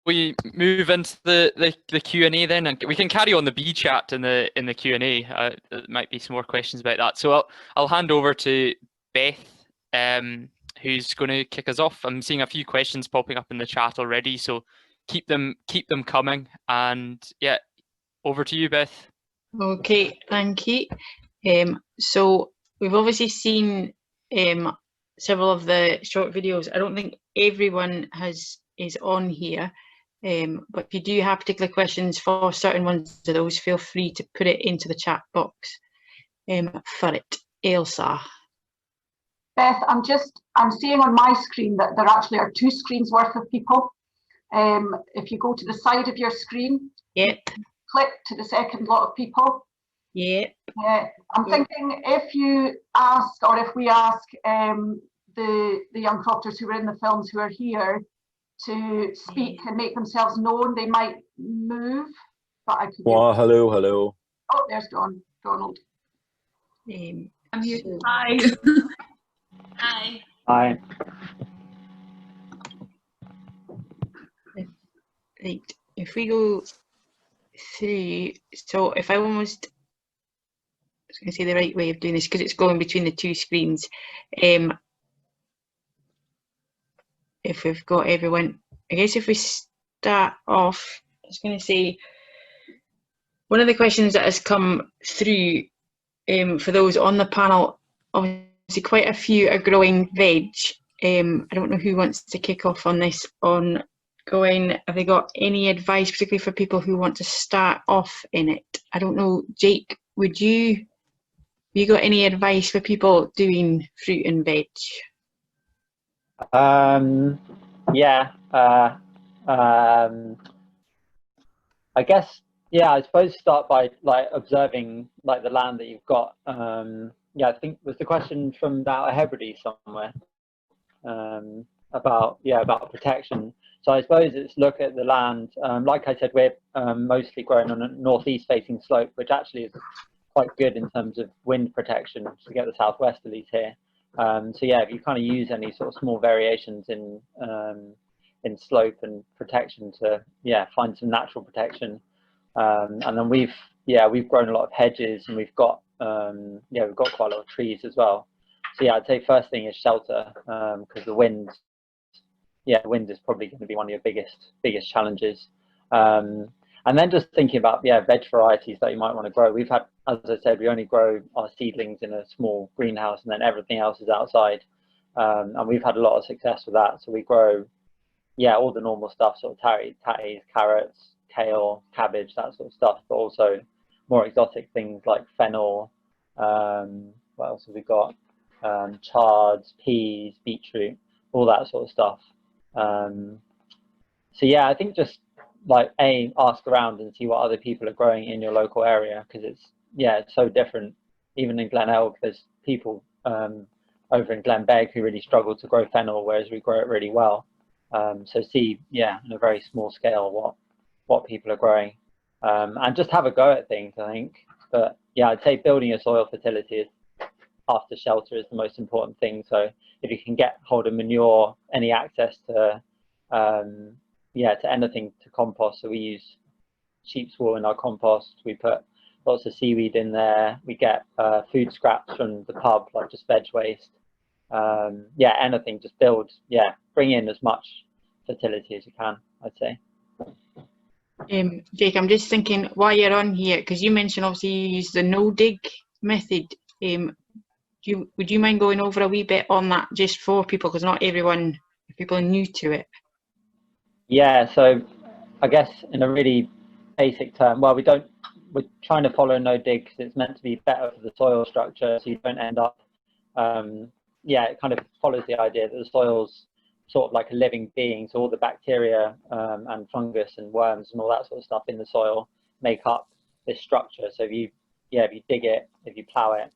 We move into the Q&A then, and we can carry on the B chat in the Q&A. There might be some more questions about that. So I'll hand over to Beth, who's going to kick us off. I'm seeing a few questions popping up in the chat already, so keep them coming. And yeah, over to you, Beth. Okay, thank you. So we've obviously seen several of the short videos. I don't think everyone is on here. But if you do have particular questions for certain ones of those, feel free to put it into the chat box for it. Ailsa. Beth, I'm seeing on my screen that there actually are 2 screens worth of people. If you go to the side of your screen, yep, click to the second lot of people. Yep. I'm thinking if you ask, or if we ask the young crofters who are in the films who are here to speak and make themselves known, they might move. But I could. Well, hello. Oh, there's Donald. I'm here. So. Hi. Hi. Hi. Right. If we go through, so if I was going to say the right way of doing this, because it's going between the 2 screens. If we've got everyone, I guess if we start off, I was going to say, one of the questions that has come through for those on the panel, obviously quite a few are growing veg. I don't know who wants to kick off on this, on going, have they got any advice, particularly for people who want to start off in it? I don't know, Jake, have you got any advice for people doing fruit and veg? I guess, yeah, I suppose start by like observing like the land that you've got. Yeah, I think was the question from that Hebrides somewhere about protection. So I suppose it's look at the land. Like I said, we're mostly growing on a northeast facing slope, which actually is quite good in terms of wind protection to get the southwesterlies here. So yeah, if you kind of use any sort of small variations in slope and protection to find some natural protection, and then we've grown a lot of hedges, and we've got quite a lot of trees as well. So yeah, I'd say first thing is shelter, because the wind is probably going to be one of your biggest challenges. And then just thinking about veg varieties that you might want to grow. We've had, as I said, we only grow our seedlings in a small greenhouse, and then everything else is outside. And we've had a lot of success with that. So we grow, all the normal stuff, sort of tatties, carrots, kale, cabbage, that sort of stuff, but also more exotic things like fennel. What else have we got? Chards, peas, beetroot, all that sort of stuff. So yeah, I think just like ask around and see what other people are growing in your local area, because it's so different. Even in Glenelg, there's people over in Glenbeg who really struggle to grow fennel, whereas we grow it really well. So see, in a very small scale what people are growing, and just have a go at things, I think. But yeah, I'd say building your soil fertility after shelter is the most important thing. So if you can get hold of manure, any access to to anything to compost. So we use sheep's wool in our compost. We put lots of seaweed in there. We get food scraps from the pub, like just veg waste. Anything, just bring in as much fertility as you can, I'd say. Jake, I'm just thinking while you're on here, because you mentioned obviously you use the no dig method. Would you mind going over a wee bit on that just for people, because not everyone, people are new to it? Yeah, so I guess in a really basic term, we're trying to follow no dig because it's meant to be better for the soil structure, so you don't end up, it kind of follows the idea that the soil's sort of like a living being, so all the bacteria and fungus and worms and all that sort of stuff in the soil make up this structure. So if you dig it, if you plow it,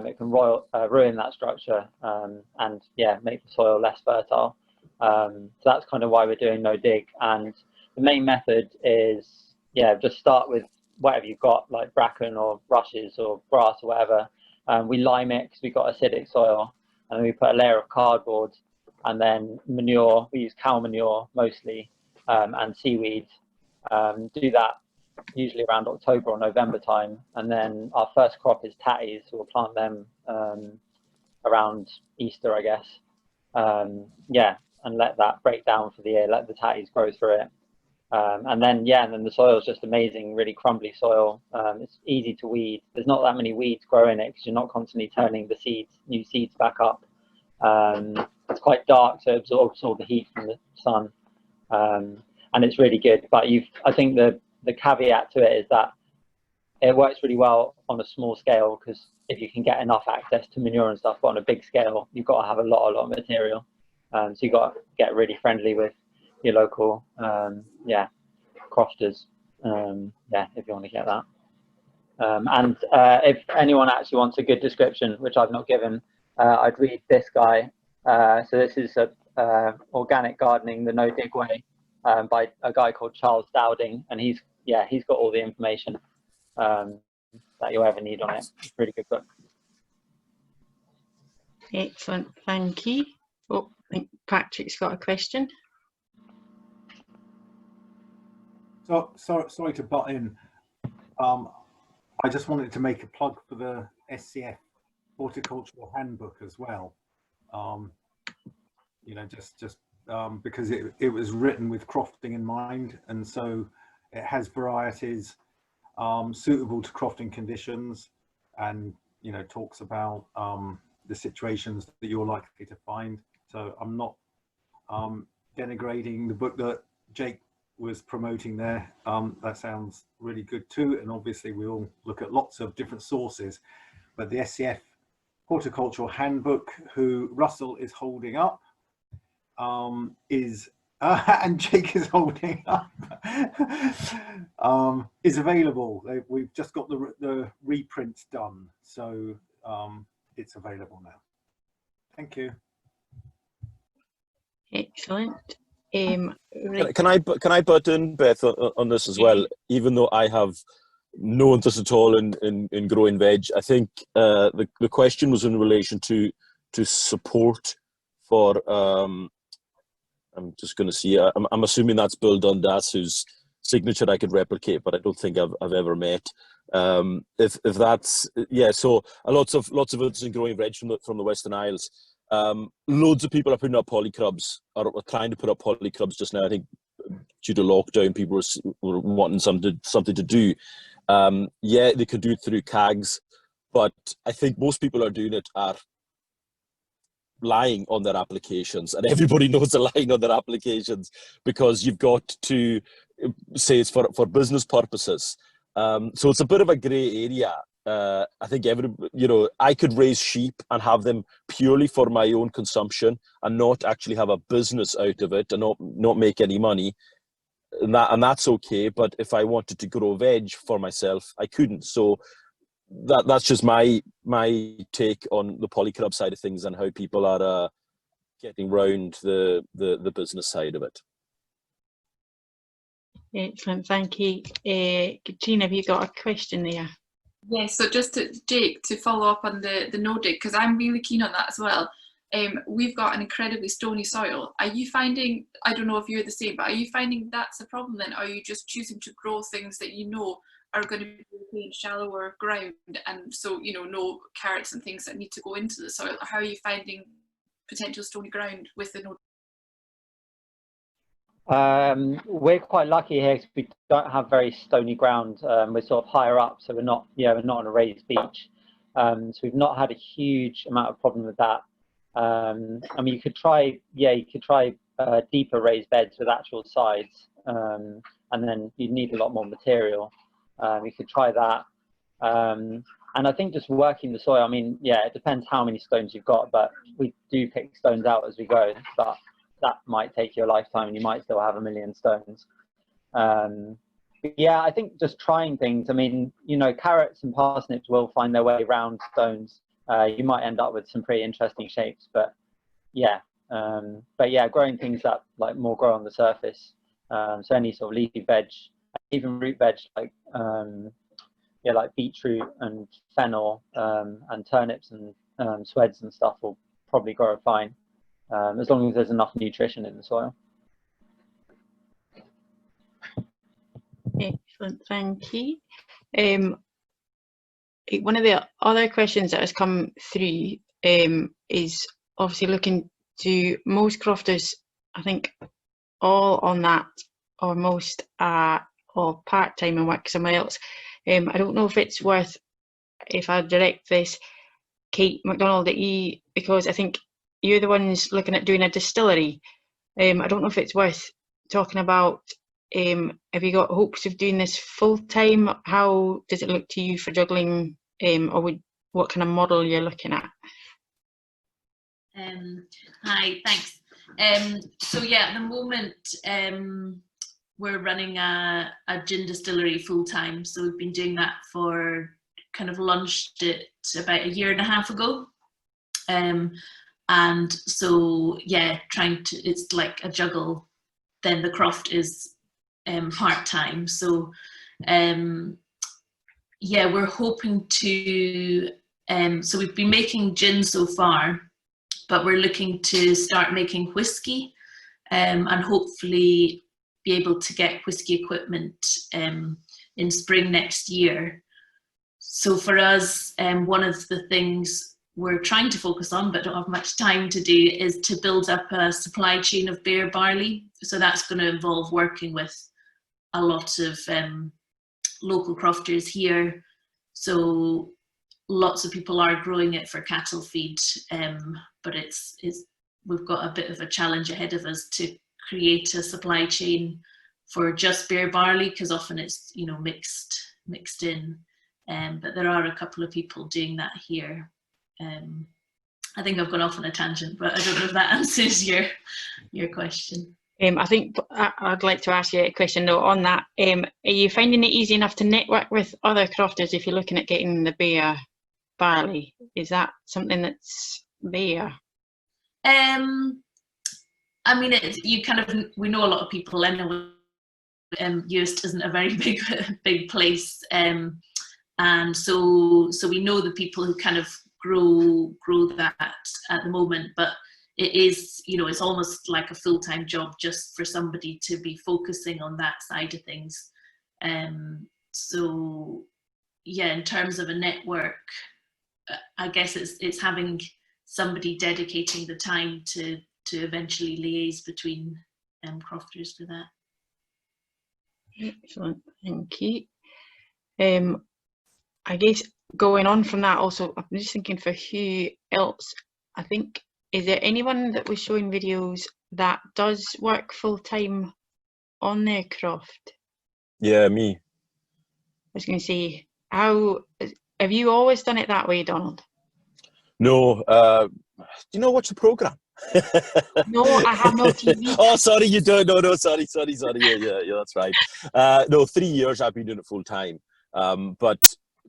it can ruin that structure and make the soil less fertile. So that's kind of why we're doing no dig. And the main method is just start with whatever you've got, like bracken or rushes or grass or whatever. We lime it because we've got acidic soil, and we put a layer of cardboard, and then manure. We use cow manure mostly, and seaweed. Do that usually around October or November time, and then our first crop is tatties, so we'll plant them around Easter, I guess. Yeah, and let that break down for the year, let the tatties grow through it. And then the soil is just amazing, really crumbly soil. It's easy to weed. There's not that many weeds growing it because you're not constantly turning the new seeds back up. It's quite dark, so it absorbs all the heat from the sun. And it's really good. But I think the caveat to it is that it works really well on a small scale, because if you can get enough access to manure and stuff, but on a big scale, you've got to have a lot of material. So you've got to get really friendly with your local crofters, if you want to get that. And if anyone actually wants a good description, which I've not given, I'd read this guy. So this is Organic Gardening the No Dig Way, by a guy called Charles Dowding, and he's got all the information that you'll ever need on it. Really good book. Excellent, thank you. Oh, I think Patrick's got a question. So sorry to butt in. I just wanted to make a plug for the SCF Horticultural Handbook as well. You know, just because it was written with crofting in mind, and so it has varieties suitable to crofting conditions, and you know, talks about the situations that you're likely to find. So I'm not denigrating the book that Jake was promoting there. That sounds really good too, and obviously we all look at lots of different sources, but the SCF Horticultural Handbook, who Russell is holding up, is and Jake is holding up, is available. We've just got the reprints done, so it's available now. Thank you. Excellent. Can I butt in, Beth, on this as well? Even though I have no interest at all in growing veg, I think the question was in relation to support for. I'm just going to see. I'm assuming that's Bill Dundas, whose signature I could replicate, but I don't think I've ever met. If that's so lots of interest in growing veg from the Western Isles. Loads of people are putting up polycrubs, or trying to put up polycrubs just now. I think due to lockdown, people were wanting something to do. They could do it through CAGs, but I think most people are doing it are lying on their applications, and everybody knows they're lying on their applications, because you've got to say it's for business purposes. So it's a bit of a grey area. I think I could raise sheep and have them purely for my own consumption and not actually have a business out of it and not make any money, and that's okay. But if I wanted to grow veg for myself, I couldn't. So that's just my take on the polycrub side of things and how people are getting round the business side of it. Excellent, thank you. Katrina, have you got a question there? Yes, so just to Jake, to follow up on the no-dig, because I'm really keen on that as well. We've got an incredibly stony soil. Are you finding, I don't know if you're the same, but are you finding that's a problem then? Are you just choosing to grow things that you know are going to be in shallower ground, and so no carrots and things that need to go into the soil? How are you finding potential stony ground with the no? We're quite lucky here because we don't have very stony ground. We're sort of higher up, so we're not on a raised beach. So we've not had a huge amount of problem with that. I mean, you could try deeper raised beds with actual sides, and then you'd need a lot more material. You could try that. And I think just working the soil, I mean, it depends how many stones you've got, but we do pick stones out as we go. But that might take you a lifetime, and you might still have a million stones. I think just trying things. I mean, carrots and parsnips will find their way around stones. You might end up with some pretty interesting shapes, but growing things that more grow on the surface. So any sort of leafy veg, even root veg like beetroot and fennel, and turnips and sweds and stuff will probably grow fine. As long as there's enough nutrition in the soil. Excellent, thank you. One of the other questions that has come through is obviously looking to most crofters, I think all on that, or most or part-time and work somewhere else. I don't know if it's worth, if I direct this, Kate MacDonald, at you, because I think you're the ones looking at doing a distillery. I don't know if it's worth talking about, have you got hopes of doing this full-time? How does it look to you for juggling, or what kind of model you're looking at? Hi, thanks. So yeah, at the moment we're running a gin distillery full-time, so we've been doing that for, kind of launched it about 1.5 years ago, and so yeah, it's like a juggle. Then the croft is part-time, so yeah, we're hoping to, so we've been making gin so far, but we're looking to start making whiskey, and hopefully be able to get whiskey equipment in spring next year. So for us, one of the things we're trying to focus on but don't have much time to do is to build up a supply chain of beer barley. So that's going to involve working with a lot of local crofters here. So lots of people are growing it for cattle feed, but we've got a bit of a challenge ahead of us to create a supply chain for just beer barley, because often it's, you know, mixed in. But there are a couple of people doing that here. I think I've gone off on a tangent, but I don't know if that answers your question. I think I'd like to ask you a question though on that. Are you finding it easy enough to network with other crofters if you're looking at getting the beer barley? Is that something that's there? I mean, we know a lot of people anyway. Uist isn't a very big place, and so we know the people who kind of grow that at the moment, but it is, you know, it's almost like a full-time job just for somebody to be focusing on that side of things. So yeah, in terms of a network, I guess it's having somebody dedicating the time to eventually liaise between crofters for that. Excellent, thank you. I guess going on from that also, I'm just thinking for who else, I think, is there anyone that was showing videos that does work full-time on their croft? Yeah, me. I was going to say, how have you always done it that way, Donald? No, do you not watch the programme? No, I have no TV. Oh, sorry, you don't. No, sorry. Yeah, that's right. No, 3 years I've been doing it full time. But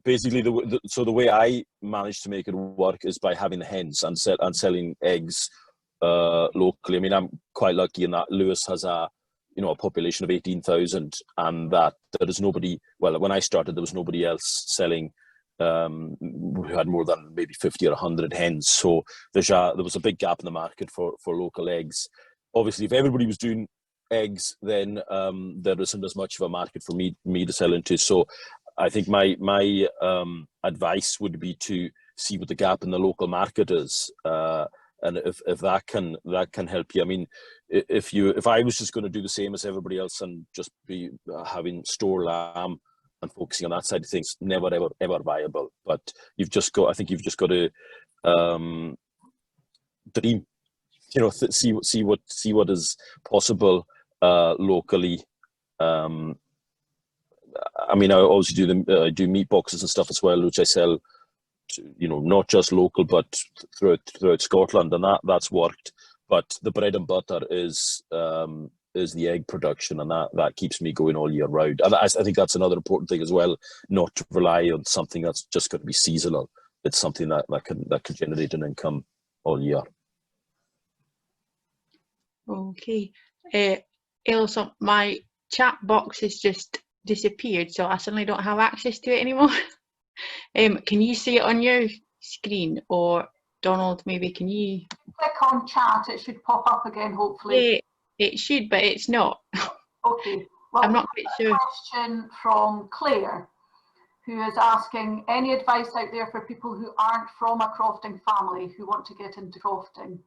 basically, the way I managed to make it work is by having the hens and selling eggs locally. I mean, I'm quite lucky in that Lewis has a population of 18,000, and that there is nobody. Well, when I started, there was nobody else selling. We had more than maybe 50 or 100 hens, so there was a big gap in the market for local eggs. Obviously, if everybody was doing eggs, then there isn't as much of a market for me to sell into. So I think my advice would be to see what the gap in the local market is, and if that can help you. I mean, if I was just going to do the same as everybody else and just be having store lamb and focusing on that side of things, never ever viable. But I think you've just got to dream, see what is possible locally. I mean, I obviously do meat boxes and stuff as well, which I sell to, not just local but throughout Scotland, and that's worked. But the bread and butter is the egg production, and that keeps me going all year round. And I think that's another important thing as well, not to rely on something that's just going to be seasonal. It's something that can generate an income all year. Okay. Also, my chat box has just disappeared, so I suddenly don't have access to it anymore. Can you see it on your screen, or Donald, maybe can you click on chat? It should pop up again, hopefully. It should, but it's not. Okay. Well, I'm not quite sure. Question from Claire, who is asking, any advice out there for people who aren't from a crofting family who want to get into crofting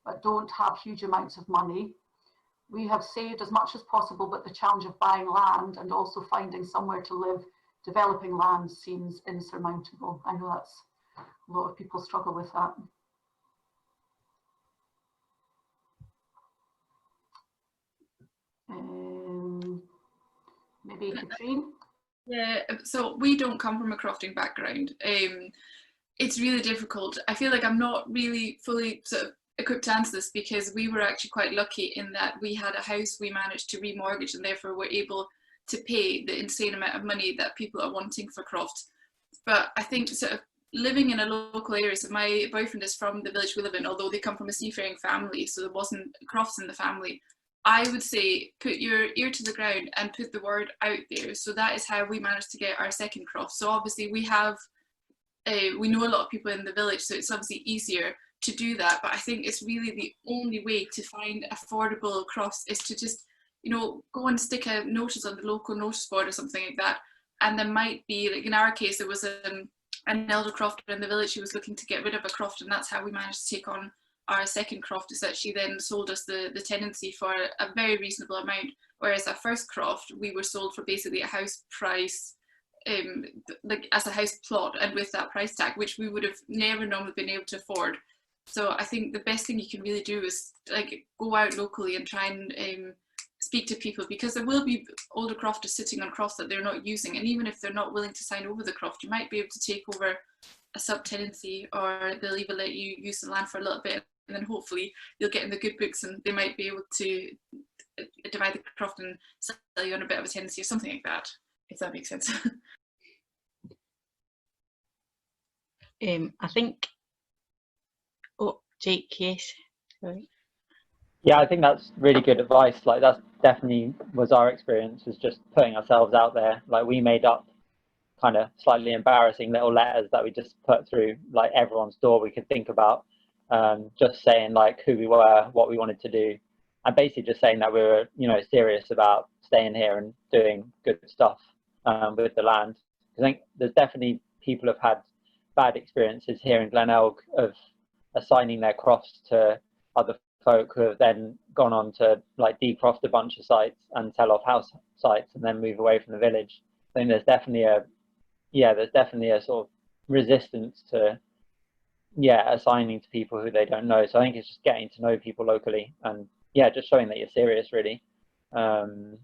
but don't have huge amounts of money? We have saved as much as possible, but the challenge of buying land and also finding somewhere to live, developing land seems insurmountable. I know that's a lot of people struggle with that. Maybe Katrine? Yeah, so we don't come from a crofting background. It's really difficult. I feel like I'm not really fully sort of equipped to answer this, because we were actually quite lucky in that we had a house we managed to remortgage, and therefore we're able to pay the insane amount of money that people are wanting for croft. But I think sort of living in a local area, so my boyfriend is from the village we live in, although they come from a seafaring family, so there wasn't crofts in the family. I would say put your ear to the ground and put the word out there. So that is how we managed to get our second croft. So obviously we have, we know a lot of people in the village, so it's obviously easier to do that. But I think it's really the only way to find affordable crofts is to just, you know, go and stick a notice on the local notice board or something like that. And there might be, like in our case, there was an elder crofter in the village who was looking to get rid of a croft, and that's how we managed to take on our second croft, is that she then sold us the tenancy for a very reasonable amount, whereas our first croft we were sold for basically a house price, like as a house plot, and with that price tag, which we would have never normally been able to afford. So I think the best thing you can really do is like go out locally and try and speak to people, because there will be older crofters sitting on crofts that they're not using, and even if they're not willing to sign over the croft, you might be able to take over a sub-tenancy, or they'll even let you use the land for a little bit, and then hopefully you'll get in the good books and they might be able to divide the croft and sell you on a bit of a tenancy or something like that, if that makes sense. I think, oh, Jake, yes. Sorry. Yeah, I think that's really good advice. Like that's definitely was our experience, was just putting ourselves out there. Like we made up kind of slightly embarrassing little letters that we just put through like everyone's door we could think about, just saying like who we were, what we wanted to do, and basically just saying that we were, you know, serious about staying here and doing good stuff with the land. I think there's definitely people have had bad experiences here in Glenelg of assigning their crofts to other folk who have then gone on to like decroft a bunch of sites and sell off house sites and then move away from the village. I think there's definitely a sort of resistance to assigning to people who they don't know. So I think it's just getting to know people locally and just showing that you're serious, really. And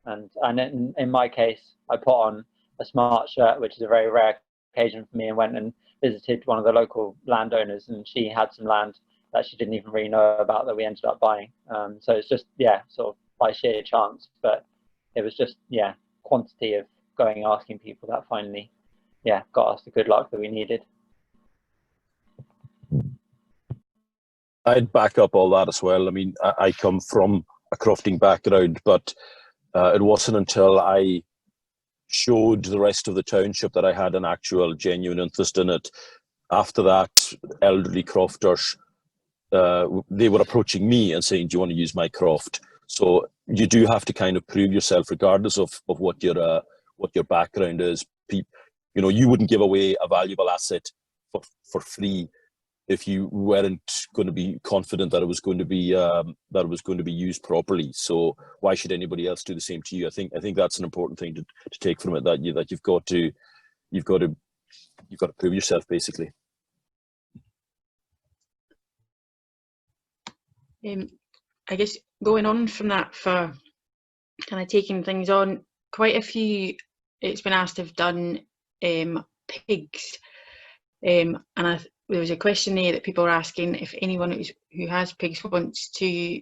in my case, I put on a smart shirt, which is a very rare occasion for me, and went and visited one of the local landowners, and she had some land that she didn't even really know about that we ended up buying. So it's just sort of by sheer chance, but it was just quantity of going asking people that finally got us the good luck that we needed. I'd back up all that as well. I mean, I come from a crofting background, but it wasn't until I showed the rest of the township that I had an actual genuine interest in it. After that, elderly crofters, they were approaching me and saying, do you want to use my croft? So you do have to kind of prove yourself regardless of what your background is. You know, you wouldn't give away a valuable asset for free if you weren't going to be confident that it was going to be used properly. So why should anybody else do the same to you? I think that's an important thing to take from it, that you've got to prove yourself, basically. I guess going on from that, for kind of taking things on, quite a few, it's been asked, have done pigs, and there was a question there that people were asking if anyone who has pigs wants to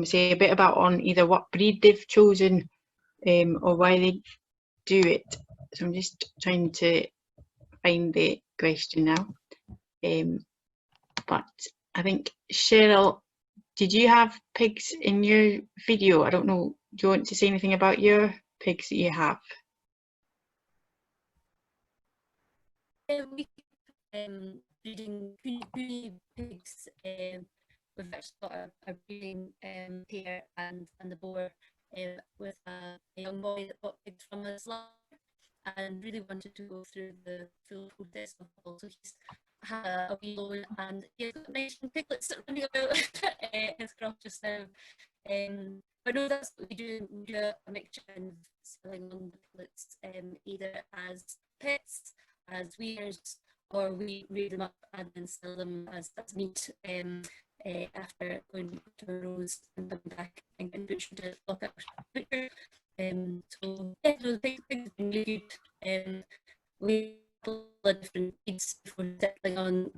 say a bit about on either what breed they've chosen or why they do it. So I'm just trying to find the question now, but I think, Cheryl, did you have pigs in your video? I don't know, do you want to say anything about your pigs that you have? We breeding pigs. We've actually got a breeding pair and the boar with a young boy that got pigs from us last year and really wanted to go through the full process of it all. So he's had a wee loan and he's got nice young piglets running about his crop just now. But no, that's what we do. We do a mixture of selling on the piglets either as pets, as weaners, or we rear them up and then sell them as meat after going to Rose and coming back and getting butchered to Lochalsh butcher. So yeah, the pigs have been really good. We have a lot of different breeds before settling on.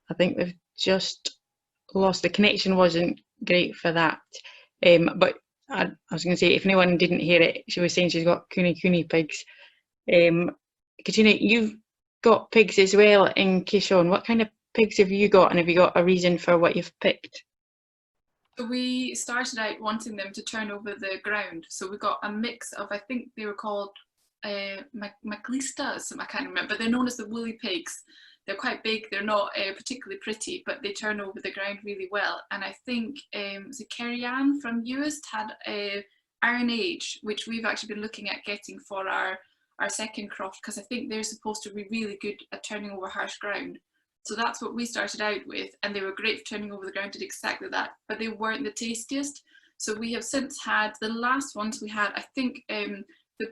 I think we've just lost, the connection wasn't great for that. But I was going to say, if anyone didn't hear it, she was saying she's got Cooney pigs. Katrina, you've got pigs as well in Kishon. What kind of pigs have you got, and have you got a reason for what you've picked? We started out wanting them to turn over the ground, so we got a mix of, I think they were called Maclistas, I can't remember, but they're known as the woolly pigs. They're quite big, they're not particularly pretty, but they turn over the ground really well. And I think was it Carianne from Uist had Iron Age, which we've actually been looking at getting for our second croft, because I think they're supposed to be really good at turning over harsh ground. So that's what we started out with, and they were great for turning over the ground, did exactly that, but they weren't the tastiest. So we have since had, the last ones we had, I think the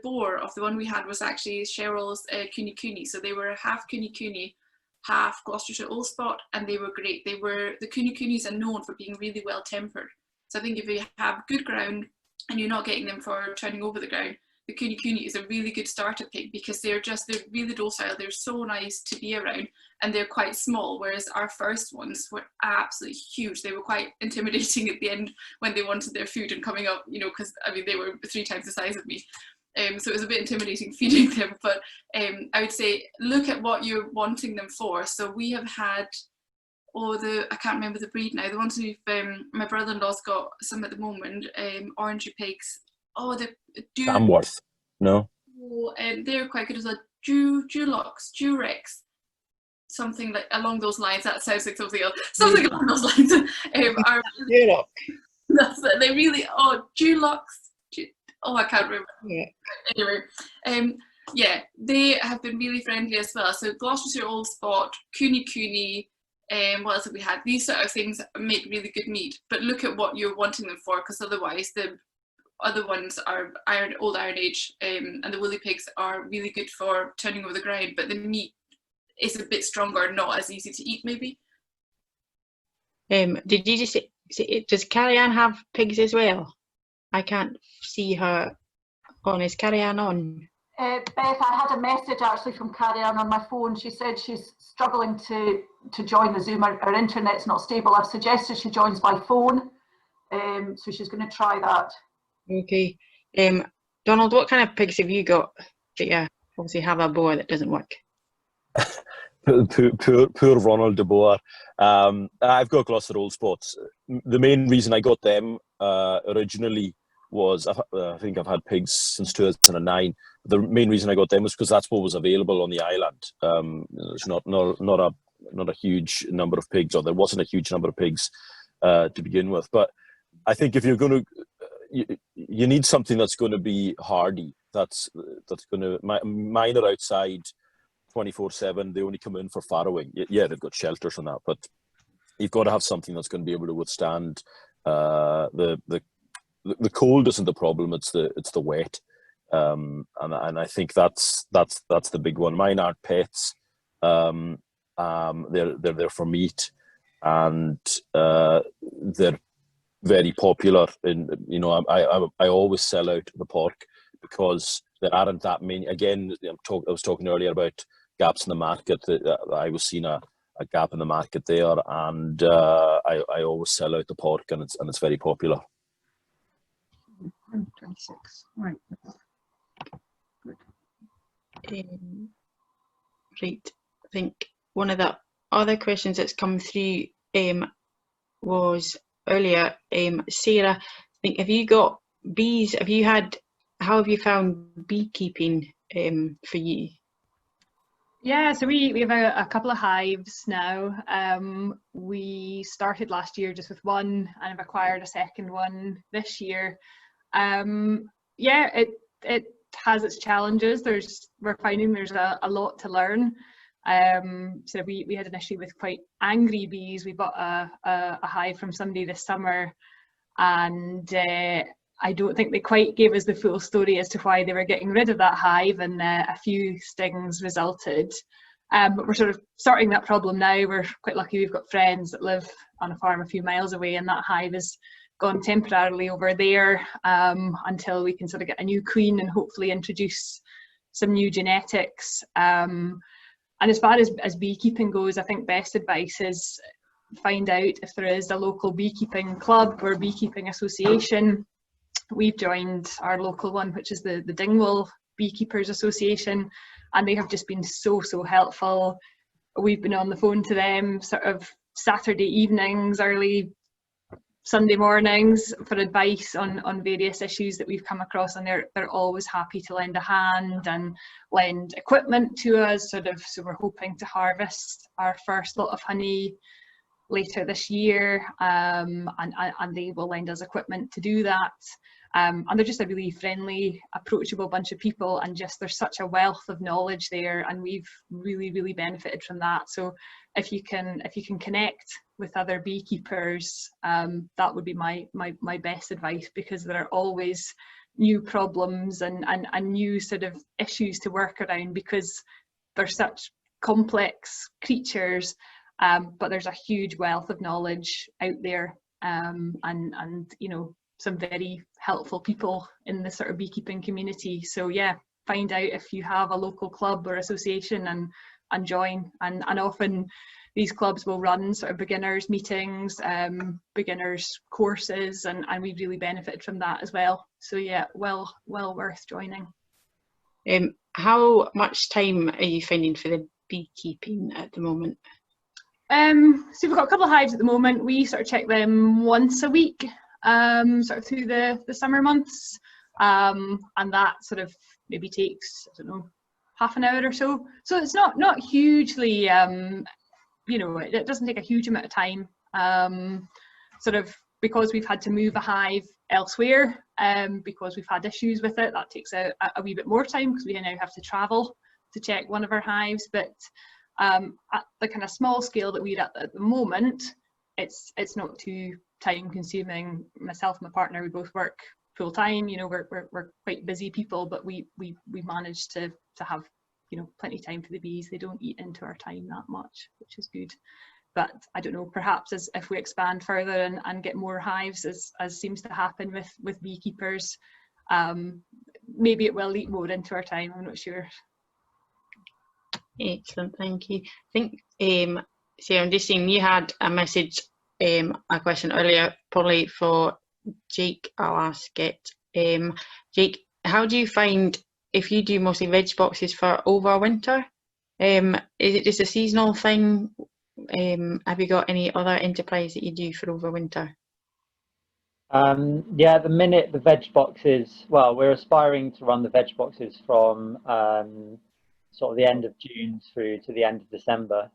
boar of the one we had was actually Cheryl's Cooney. So they were half Cooney, half Gloucestershire Old Spot, and they were great. They were, the Coonies are known for being really well tempered. So I think if you have good ground and you're not getting them for turning over the ground, the Cooney is a really good starter pig, because they're really docile, they're so nice to be around, and they're quite small, whereas our first ones were absolutely huge. They were quite intimidating at the end when they wanted their food and coming up, you know, because I mean they were 3 times the size of me. So it was a bit intimidating feeding them, but I would say look at what you're wanting them for. So we have had, I can't remember the breed now, the ones we've, my brother-in-law's got some at the moment, orangey pigs. Oh, the Tamworth, no? Oh, they're quite good as well. Dulocks, Durex, something like along those lines. That sounds like something else. Something along those lines. They really, Dulocks. I can't remember. Yeah. Anyway, yeah, they have been really friendly as well. So Gloucestershire Old Spot, Cooney, what else have we had? These sort of things make really good meat. But look at what you're wanting them for, because otherwise the other ones are old Iron Age, and the woolly pigs are really good for turning over the ground, but the meat is a bit stronger, not as easy to eat maybe. Did you just say, does Carianne have pigs as well? I can't see her on. Is Carianne on? Beth, I had a message actually from Carianne on my phone. She said she's struggling to join the Zoom. Her internet's not stable. I've suggested she joins by phone, so she's going to try that. Okay. Donald, what kind of pigs have you got that you obviously have a boar that doesn't work? Poor Ronald de Boer. I've got Gloucester Old Spots. The main reason I got them originally was, I think I've had pigs since 2009. The main reason I got them was because that's what was available on the island. There's not a huge number of pigs, or there wasn't a huge number of pigs to begin with. But I think if you're going to, you need something that's going to be hardy. That's going to. Mine are outside 24/7. They only come in for farrowing. Yeah, they've got shelters and that, but you've got to have something that's going to be able to withstand the the cold isn't the problem, it's the wet, and I think that's the big one. Mine aren't pets. They're for meat, and they're very popular. In I always sell out the pork because there aren't that many. Again, I was talking earlier about gaps in the market. I was seeing a gap in the market there, and I always sell out the pork, and it's very popular. 26. Right. Good. Right. I think one of the other questions that's come through was earlier, Sarah, I think, have you got bees? How have you found beekeeping for you? Yeah, so we have a couple of hives now. We started last year just with one and have acquired a second one this year. Yeah, it has its challenges. We're finding there's a lot to learn. So we had an issue with quite angry bees. We bought a hive from somebody this summer, and I don't think they quite gave us the full story as to why they were getting rid of that hive, and a few stings resulted. But we're sort of sorting that problem now. We're quite lucky we've got friends that live on a farm a few miles away, and that hive has gone temporarily over there until we can sort of get a new queen and hopefully introduce some new genetics. And as far as beekeeping goes, I think best advice is find out if there is a local beekeeping club or beekeeping association. We've joined our local one, which is the Dingwall Beekeepers Association, and they have just been so helpful. We've been on the phone to them sort of Saturday evenings, early Sunday mornings for advice on various issues that we've come across, and they're always happy to lend a hand and lend equipment to us. So we're hoping to harvest our first lot of honey later this year, and they will lend us equipment to do that. And they're just a really friendly, approachable bunch of people, and just there's such a wealth of knowledge there, and we've really benefited from that. So if you can connect with other beekeepers, that would be my best advice, because there are always new problems and new sort of issues to work around, because they're such complex creatures, but there's a huge wealth of knowledge out there, and you know, some very helpful people in the sort of beekeeping community. So yeah, find out if you have a local club or association and join, and often these clubs will run sort of beginners meetings, beginners courses, and we've really benefited from that as well. So yeah, well worth joining. How much time are you finding for the beekeeping at the moment? So we've got a couple of hives at the moment. We sort of check them once a week, sort of through the summer months, and that sort of maybe takes, I don't know, half an hour or so. So it's not hugely, you know, it doesn't take a huge amount of time. Sort of because we've had to move a hive elsewhere, because we've had issues with it, that takes a wee bit more time, because we now have to travel to check one of our hives. But at the kind of small scale that we're at the moment, it's not too time consuming. Myself and my partner, we both work full time. You know, we're quite busy people, but we managed to have, you know, plenty of time for the bees. They don't eat into our time that much, which is good. But I don't know, perhaps if we expand further and get more hives, as seems to happen with beekeepers, maybe it will eat more into our time. I'm not sure. Excellent, thank you. I think, Sarah, I'm just seeing you had a message, a question earlier, probably for Jake. I'll ask it. Jake, how do you find, if you do mostly veg boxes for over winter, is it just a seasonal thing? Have you got any other enterprise that you do for over winter? Yeah, at the minute the veg boxes, well, we're aspiring to run the veg boxes from sort of the end of June through to the end of December.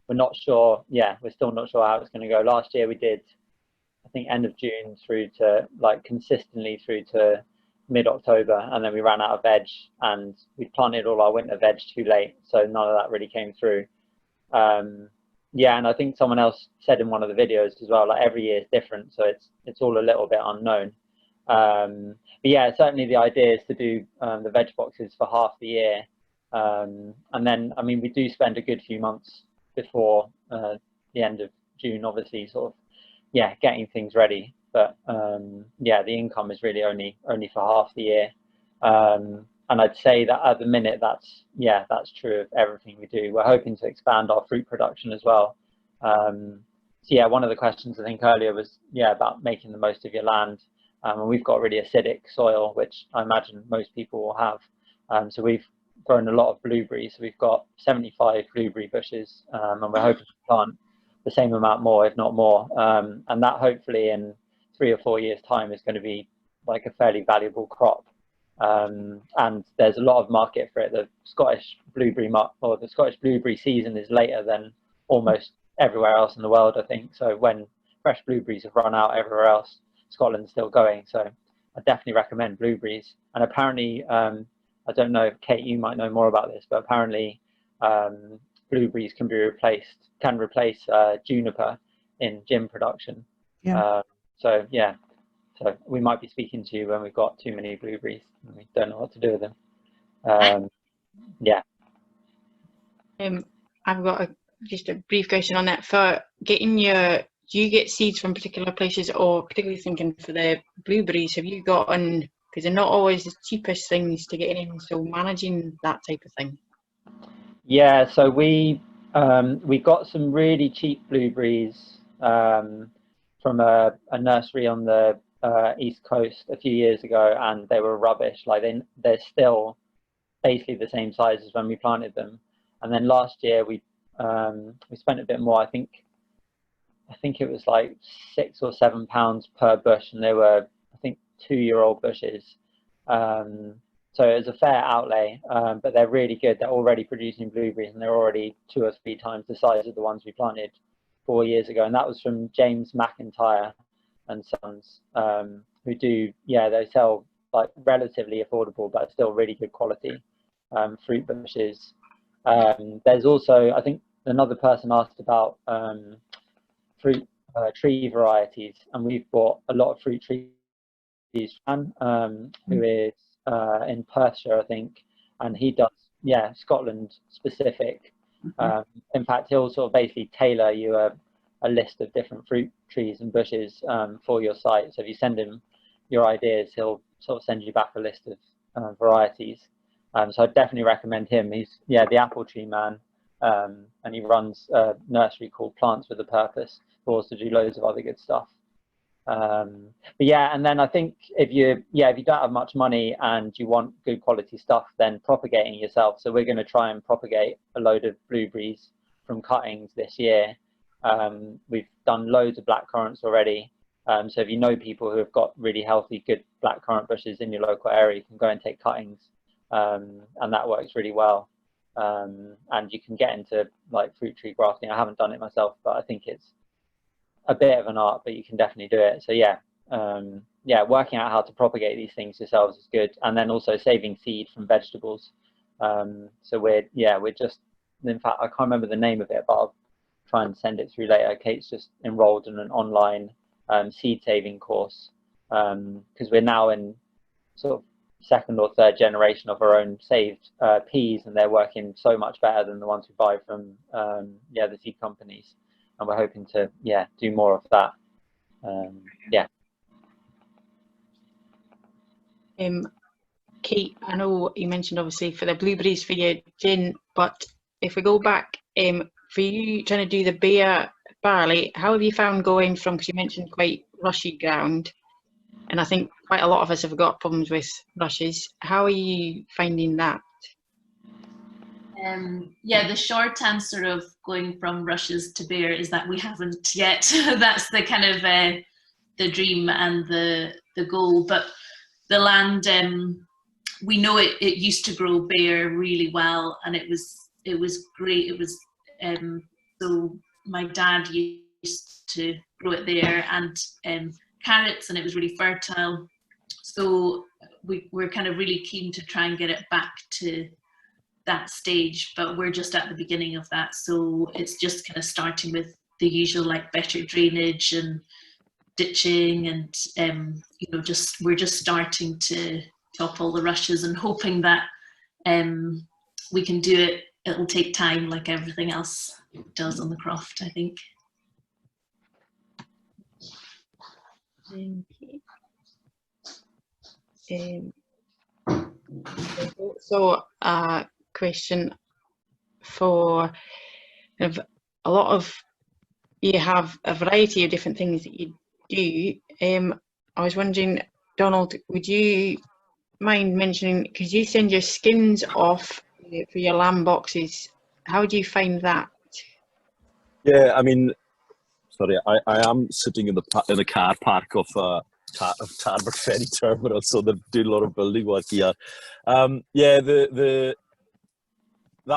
We're not sure, we're still not sure how it's going to go. Last year we did, I think, end of June through to like consistently through to mid-October, and then we ran out of veg, and we planted all our winter veg too late, so none of that really came through. And I think someone else said in one of the videos as well, like every year is different, so it's all a little bit unknown. But yeah, certainly the idea is to do the veg boxes for half the year, and then, I mean, we do spend a good few months before the end of June, obviously, sort of getting things ready. But the income is really only for half the year, and I'd say that at the minute that's true of everything we do. We're hoping to expand our fruit production as well. So yeah, one of the questions I think earlier was about making the most of your land, and we've got really acidic soil, which I imagine most people will have. So we've grown a lot of blueberries. So we've got 75 blueberry bushes, and we're hoping to plant the same amount more, if not more, and that hopefully in 3 or 4 years time is going to be like a fairly valuable crop. and there's a lot of market for it. The Scottish blueberry season is later than almost everywhere else in the world, I think. So when fresh blueberries have run out everywhere else, Scotland's still going. So I definitely recommend blueberries. And apparently, I don't know, Kate, you might know more about this, but apparently blueberries can replace juniper in gin production. Yeah. So we might be speaking to you when we've got too many blueberries and we don't know what to do with them. I've got just a brief question on that. For getting do you get seeds from particular places, or particularly thinking for the blueberries, have you gotten, because they're not always the cheapest things to get in, so managing that type of thing? Yeah, so we got some really cheap blueberries from a nursery on the East Coast a few years ago, and they were rubbish. Like they're still basically the same size as when we planted them. And then last year we spent a bit more. I think it was like £6 or £7 per bush, and they were, I think, 2-year-old bushes. So it was a fair outlay, but they're really good. They're already producing blueberries, and they're already 2 or 3 times the size of the ones we planted 4 years ago. And that was from James McIntyre and Sons, who do, they sell like relatively affordable but still really good quality fruit bushes. There's also, I think another person asked about fruit tree varieties, and we've bought a lot of fruit trees from who is in Perthshire, I think, and he does Scotland specific. In fact, he'll sort of basically tailor you a list of different fruit trees and bushes for your site. So if you send him your ideas, he'll sort of send you back a list of varieties. So I'd definitely recommend him. He's the apple tree man, and he runs a nursery called Plants with a Purpose, who also do loads of other good stuff. And then I think if you don't have much money and you want good quality stuff, then propagating yourself. So we're going to try and propagate a load of blueberries from cuttings this year. We've done loads of blackcurrants already. So if you know people who have got really healthy, good blackcurrant bushes in your local area, you can go and take cuttings, and that works really well. And you can get into like fruit tree grafting. I haven't done it myself, but I think it's a bit of an art, but you can definitely do it. So working out how to propagate these things yourselves is good. And then also saving seed from vegetables. So we're just, in fact, I can't remember the name of it, but I'll try and send it through later. Kate's just enrolled in an online seed saving course, because we're now in sort of 2nd or 3rd generation of our own saved peas, and they're working so much better than the ones we buy from the seed companies. And we're hoping to do more of that. Kate, I know you mentioned obviously for the blueberries for your gin, but if we go back, for you trying to do the beer barley, how have you found going from, because you mentioned quite rushy ground, and I think quite a lot of us have got problems with rushes. How are you finding that? The short answer of going from rushes to beer is that we haven't yet. That's the kind of the dream and the goal. But the land, we know it used to grow beer really well, and it was great. It was so my dad used to grow it there, and carrots, and it was really fertile. So we're kind of really keen to try and get it back to that stage, but we're just at the beginning of that. So it's just kind of starting with the usual, like better drainage and ditching, and we're just starting to top all the rushes and hoping that we can do it. It'll take time, like everything else does on the croft, I think. So question for a lot of, you have a variety of different things that you do. I was wondering, Donald, would you mind mentioning, because you send your skins off for your lamb boxes, how do you find that? Yeah, I mean, sorry, I am sitting in the car park of Tarbert Ferry Terminal, so they're doing a lot of building work here. Yeah, that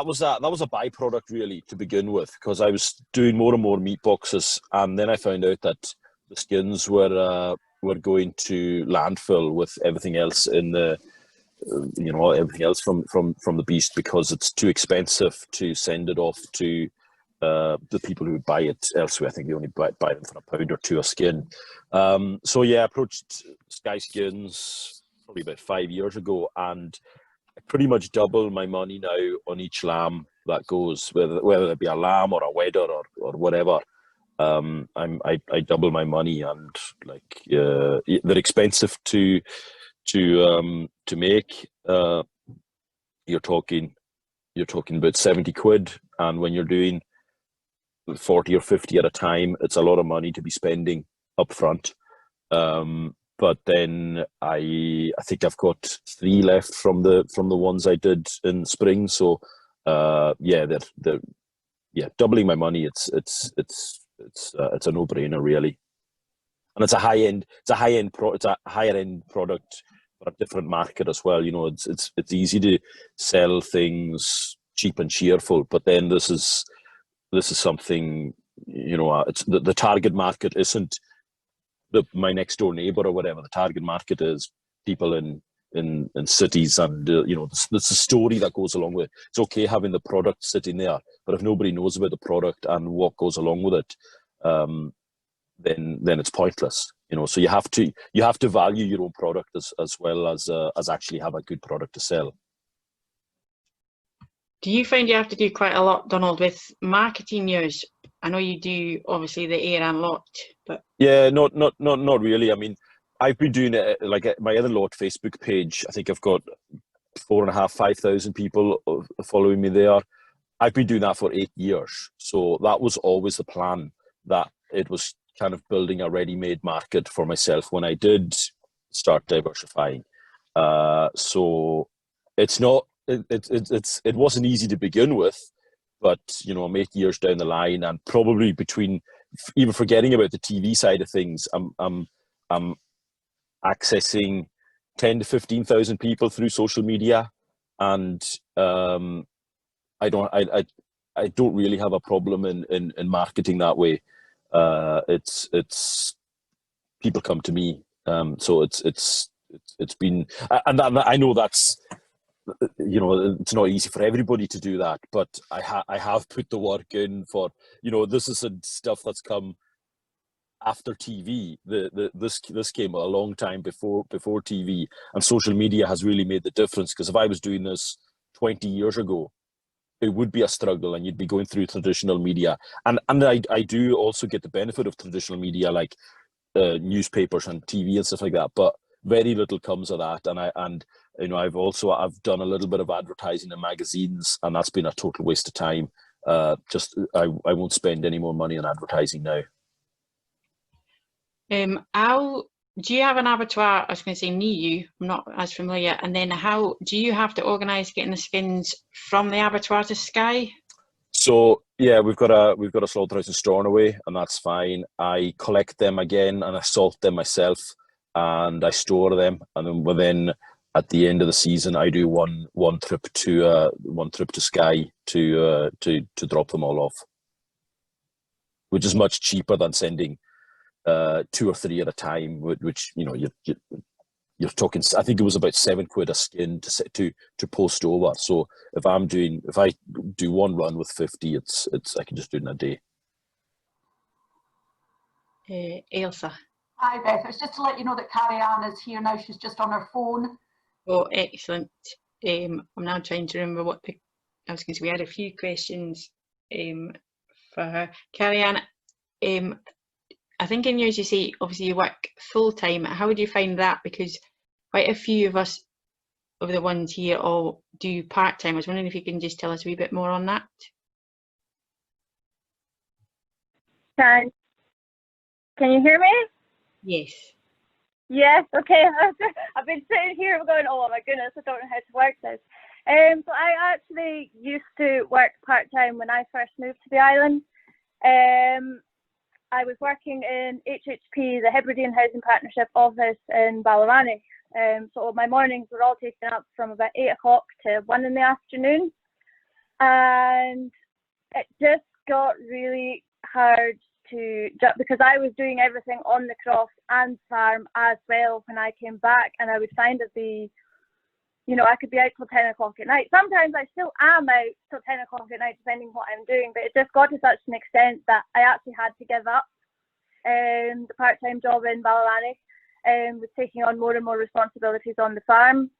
was a byproduct really to begin with, because I was doing more and more meat boxes, and then I found out that the skins were going to landfill with everything else in the, everything else from the beast, because it's too expensive to send it off to the people who buy it elsewhere. I think they only buy them for £1 or £2 a skin. So yeah, I approached Sky Skins probably about 5 years ago, and I pretty much double my money now on each lamb that goes, whether it be a lamb or a wedder or whatever. I double my money, and like they're expensive to make. You're talking about 70 quid, and when you're doing 40 or 50 at a time, it's a lot of money to be spending up front. But then I think I've got 3 left from the ones I did in spring. So yeah, they're doubling my money. It's a no-brainer really, and it's a higher end product for a different market as well. It's easy to sell things cheap and cheerful, but then this is something, it's the target market isn't my next door neighbor or whatever. The target market is people in cities, and there's a story that goes along with it. It's okay having the product sitting there, but if nobody knows about the product and what goes along with it, then it's pointless. So you have to value your own product as well as actually have a good product to sell. Do you find you have to do quite a lot, Donald, with marketing yours? I know you do, obviously, the Air Unlocked, but yeah, not really. I mean, I've been doing it like my other Lot Facebook page. I think I've got 4,500-5,000 people following me there. I've been doing that for 8 years, so that was always the plan. That it was kind of building a ready-made market for myself when I did start diversifying. So it's not. It wasn't easy to begin with, but I'm 8 years down the line, and probably between even forgetting about the TV side of things, I'm accessing 10 to 15,000 people through social media, and I don't really have a problem in marketing that way. It's people come to me, so it's been, and I know that's. It's not easy for everybody to do that, but I have put the work in for, this is stuff that's come after TV. This came a long time before TV, and social media has really made the difference, because if I was doing this 20 years ago, it would be a struggle, and you'd be going through traditional media. And I do also get the benefit of traditional media, like newspapers and TV and stuff like that, but very little comes of that. And I've done a little bit of advertising in magazines, and that's been a total waste of time. I won't spend any more money on advertising now. Do you have an abattoir? I was going to say near you. I'm not as familiar. And then how do you have to organise getting the skins from the abattoir to Skye? So yeah, we've got a slaughterhouse in Stornoway, and that's fine. I collect them again, and I salt them myself, and I store them, and then at the end of the season, I do one trip to Skye to drop them all off, which is much cheaper than sending 2 or 3 at a time. Which you're talking. I think it was about £7 a skin to post over. So if I do one run with 50, it's I can just do it in a day. Ailsa. Hi Beth, it's just to let you know that Carianne is here now. She's just on her phone. Oh, excellent. I'm now trying to remember I was going to say. We had a few questions for her. Carianne, I think in yours you say obviously you work full time. How would you find that? Because quite a few of us, of the ones here, all do part time. I was wondering if you can just tell us a wee bit more on that. Can you hear me? Yes. Yes, okay. I've been sitting here going, oh my goodness, I don't know how to work this. So I actually used to work part-time when I first moved to the island. I was working in HHP, the Hebridean Housing Partnership office in Ballarani. So my mornings were all taken up from about 8 o'clock to 1 in the afternoon. And it just got really hard because I was doing everything on the croft and farm as well when I came back, and I would find it I could be out till 10 o'clock at night. Sometimes I still am out till 10 o'clock at night, depending what I'm doing, but it just got to such an extent that I actually had to give up the part-time job in Ballarani, with taking on more and more responsibilities on the farm.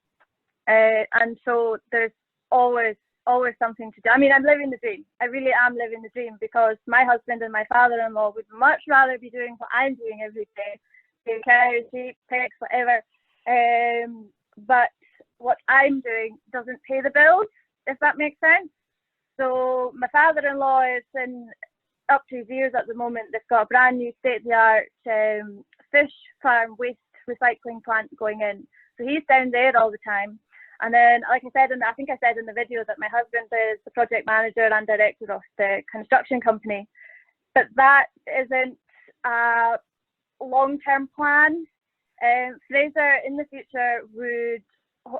And so there's always something to do. I mean, I'm living the dream. I really am living the dream, because my husband and my father-in-law would much rather be doing what I'm doing every day, doing cows, sheep, pigs, whatever. But what I'm doing doesn't pay the bills, if that makes sense. So my father-in-law is up to his ears at the moment. They've got a brand new state-of-the-art fish farm waste recycling plant going in. So he's down there all the time. And then, like I said, I think I said in the video that my husband is the project manager and director of the construction company. But that isn't a long-term plan. Fraser in the future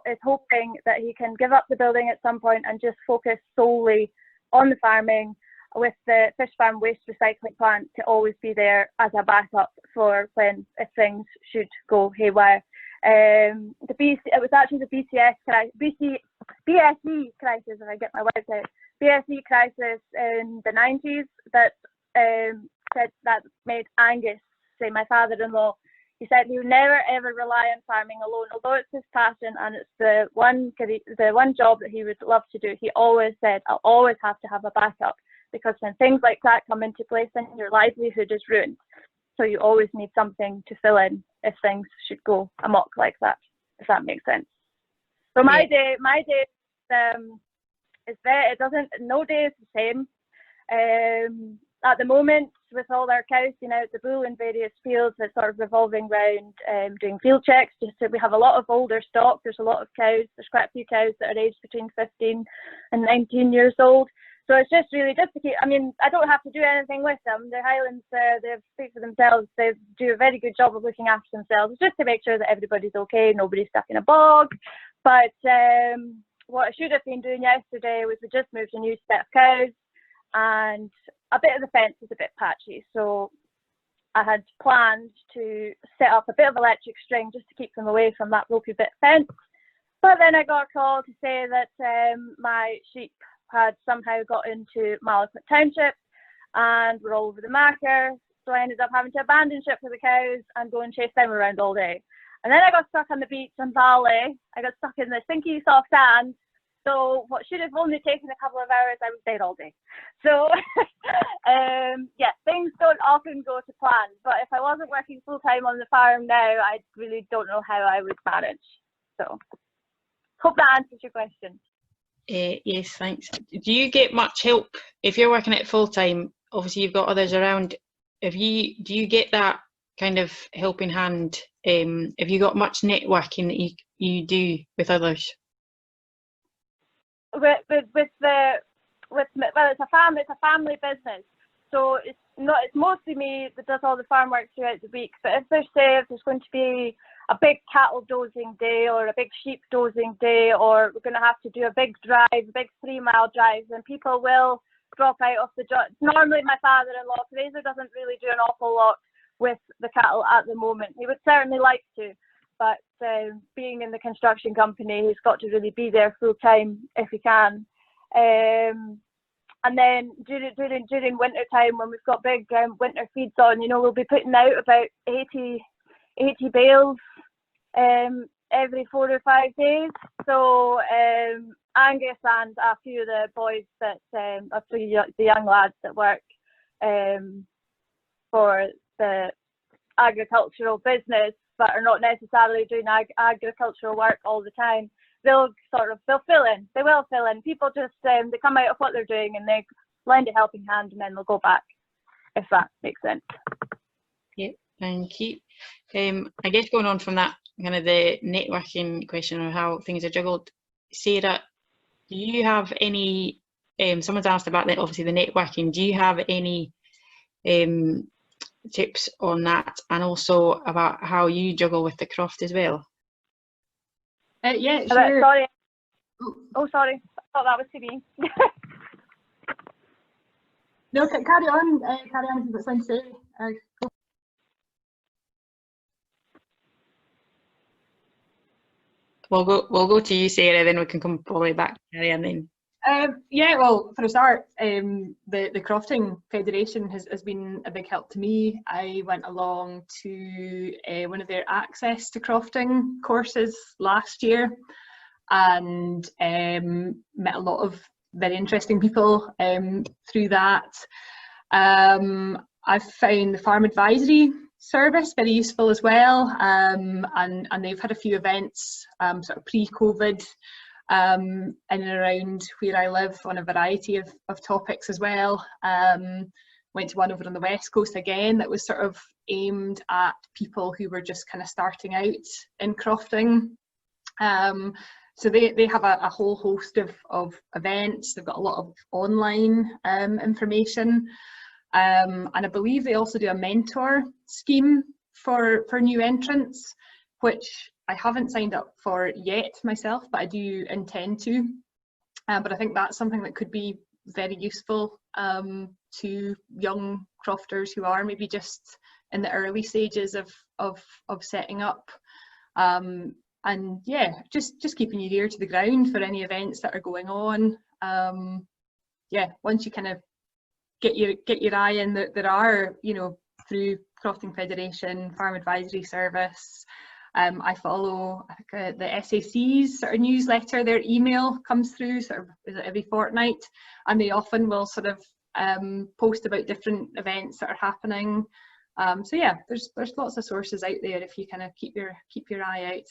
is hoping that he can give up the building at some point and just focus solely on the farming, with the fish farm waste recycling plant to always be there as a backup for if things should go haywire. It was actually the BSE crisis, if I get my words out, BSE crisis in the 90s that made Angus say, my father-in-law, he said he would never ever rely on farming alone, although it's his passion and it's the one job that he would love to do. He always said, I'll always have to have a backup, because when things like that come into place, then your livelihood is ruined. So you always need something to fill in if things should go amok like that, if that makes sense. So my day is there. No day is the same. At the moment, with all our cows, the bull in various fields, it's sort of revolving around doing field checks. We have a lot of older stock. There's a lot of cows. There's quite a few cows that are aged between 15 and 19 years old. So it's just really just to keep, I mean, I don't have to do anything with them. The Highlands, they speak for themselves. They do a very good job of looking after themselves, just to make sure that everybody's okay, nobody's stuck in a bog. But what I should have been doing yesterday was we just moved a new set of cows, and a bit of the fence is a bit patchy. So I had planned to set up a bit of electric string just to keep them away from that ropey bit fence. But then I got a call to say that my sheep had somehow got into Malachut Township and were all over the marker. So I ended up having to abandon ship for the cows and go and chase them around all day. And then I got stuck on the beach in Bali. I got stuck in the stinky soft sand. So what should have only taken a couple of hours, I was there all day. So yeah, things don't often go to plan. But if I wasn't working full time on the farm now, I really don't know how I would manage. So hope that answers your question. Yes, thanks. Do you get much help if you're working it full time? Obviously, you've got others around. Do you get that kind of helping hand? Have you got much networking that you do with others? Well, it's a family business, so it's mostly me that does all the farm work throughout the week. But if there's going to be a big cattle dozing day or a big sheep dozing day, or we're going to have to do a big drive, a big 3-mile drive, then people will drop out of the job. Normally my father-in-law, Fraser, doesn't really do an awful lot with the cattle at the moment. He would certainly like to, but being in the construction company, he's got to really be there full time if he can. And then during winter time, when we've got big winter feeds on, we'll be putting out about 80 bales every 4 or 5 days. So Angus and a few of the boys the young lads that work for the agricultural business, but are not necessarily doing agricultural work all the time, they'll fill in. They will fill in. People just they come out of what they're doing and they lend a helping hand, and then they'll go back, if that makes sense. Yeah, thank you. I guess going on from that, kind of the networking question or how things are juggled, Sarah, do you have any? Someone's asked about obviously the networking. Do you have any tips on that, and also about how you juggle with the croft as well. Yeah, But sure. sorry. Oh, sorry. I thought that was to me. No, carry on. Carry on if you've got something to say. Go. We'll go to you, Sarah, then we can come probably back to Carianne then. Yeah, well, for a start, the Crofting Federation has been a big help to me. I went along to one of their Access to Crofting courses last year, and met a lot of very interesting people through that. I've found the Farm Advisory service very useful as well, and they've had a few events sort of pre-COVID in and around where I live on a variety of topics as well. Went to one over on the West Coast again that was sort of aimed at people who were just kind of starting out in crofting. So they have a whole host of events. They've got a lot of online information. And I believe they also do a mentor scheme for new entrants, which I haven't signed up for yet myself, but I do intend to. But I think that's something that could be very useful to young crofters who are maybe just in the early stages of setting up. And yeah, just keeping your ear to the ground for any events that are going on. Yeah, once you kind of get your eye in, there are, you know, through Crofting Federation, Farm Advisory Service. I follow the SAC's sort of newsletter. Their email comes through sort of every fortnight, and they often will sort of post about different events that are happening. So yeah, there's lots of sources out there if you kind of keep your eye out.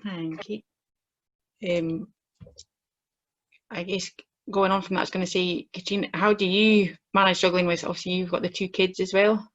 Thank you. I guess going on from that, I was going to say, Katrina, how do you manage juggling with, obviously you've got the 2 kids as well?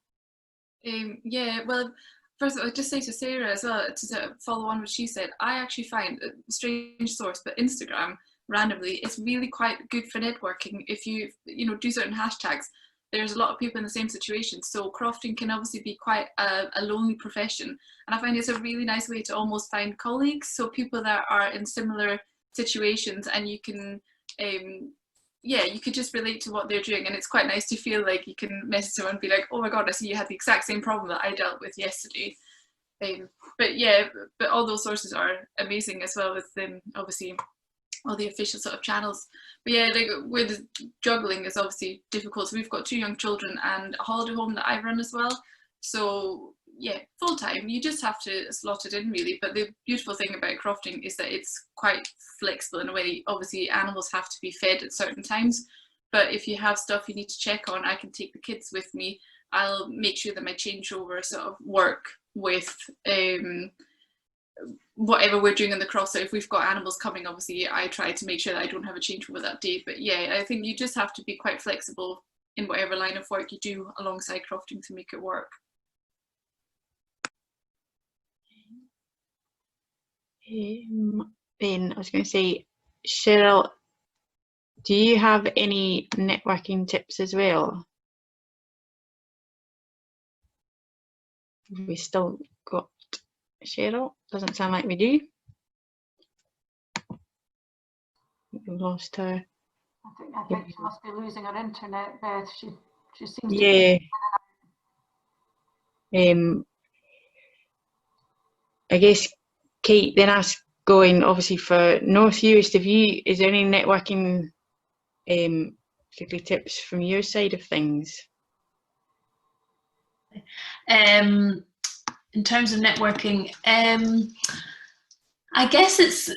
Yeah, well, first of all, I'd just say to Sarah as well, to sort of follow on what she said, I actually find, a strange source, but Instagram, randomly, it's really quite good for networking. If you do certain hashtags, there's a lot of people in the same situation. So crofting can obviously be quite a lonely profession. And I find it's a really nice way to almost find colleagues. So people that are in similar situations, and you can, you could just relate to what they're doing. And it's quite nice to feel like you can message someone and be like, oh my God, I see you had the exact same problem that I dealt with yesterday. But all those sources are amazing as well, with obviously all the official sort of channels. But yeah, like with juggling is obviously difficult. So we've got 2 young children and a holiday home that I run as well. So yeah, full time, you just have to slot it in really. But the beautiful thing about crofting is that it's quite flexible in a way. Obviously animals have to be fed at certain times, but if you have stuff you need to check on, I can take the kids with me. I'll make sure that my changeover sort of work with whatever we're doing in the cross. So if we've got animals coming, obviously I try to make sure that I don't have a changeover that day. But yeah, I think you just have to be quite flexible in whatever line of work you do alongside crofting to make it work. Then I was going to say, Cheryl, do you have any networking tips as well? We still got Cheryl? Doesn't sound like we do. We've lost her. I think she must be losing her internet, Beth. She seems to be. I guess Kate, then going obviously for North Uist, is there any networking particularly tips from your side of things? In terms of networking, I guess it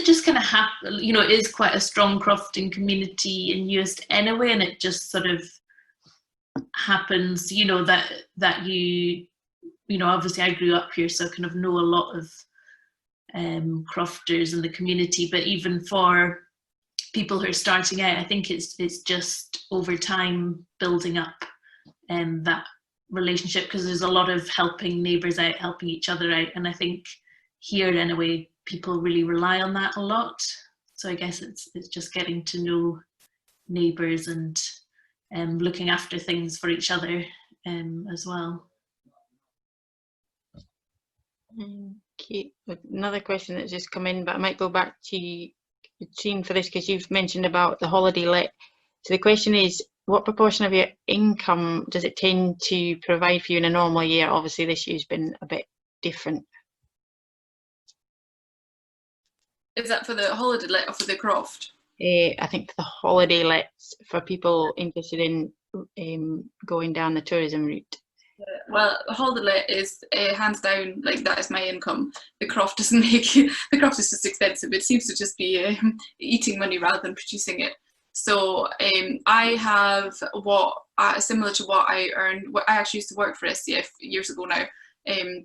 just kind of happens, you know, it is quite a strong crofting community in Uist anyway, and it just sort of happens, you know, that you know, obviously I grew up here, so I kind of know a lot of crofters in the community, but even for people who are starting out, I think it's just over time building up that relationship, because there's a lot of helping neighbours out, helping each other out, and I think here anyway people really rely on that a lot. So I guess it's just getting to know neighbours and looking after things for each other as well. Okay. Another question that's just come in, but I might go back to Katrine for this because you've mentioned about the holiday let. So the question is, what proportion of your income does it tend to provide for you in a normal year? Obviously this year's been a bit different. Is that for the holiday let or for the croft? I think the holiday lets for people interested in going down the tourism route. Well, the holiday let is hands down, like, that is my income. The croft doesn't make the croft is just expensive. It seems to just be eating money rather than producing it. So I have similar to what I earned. I actually used to work for SCF years ago now,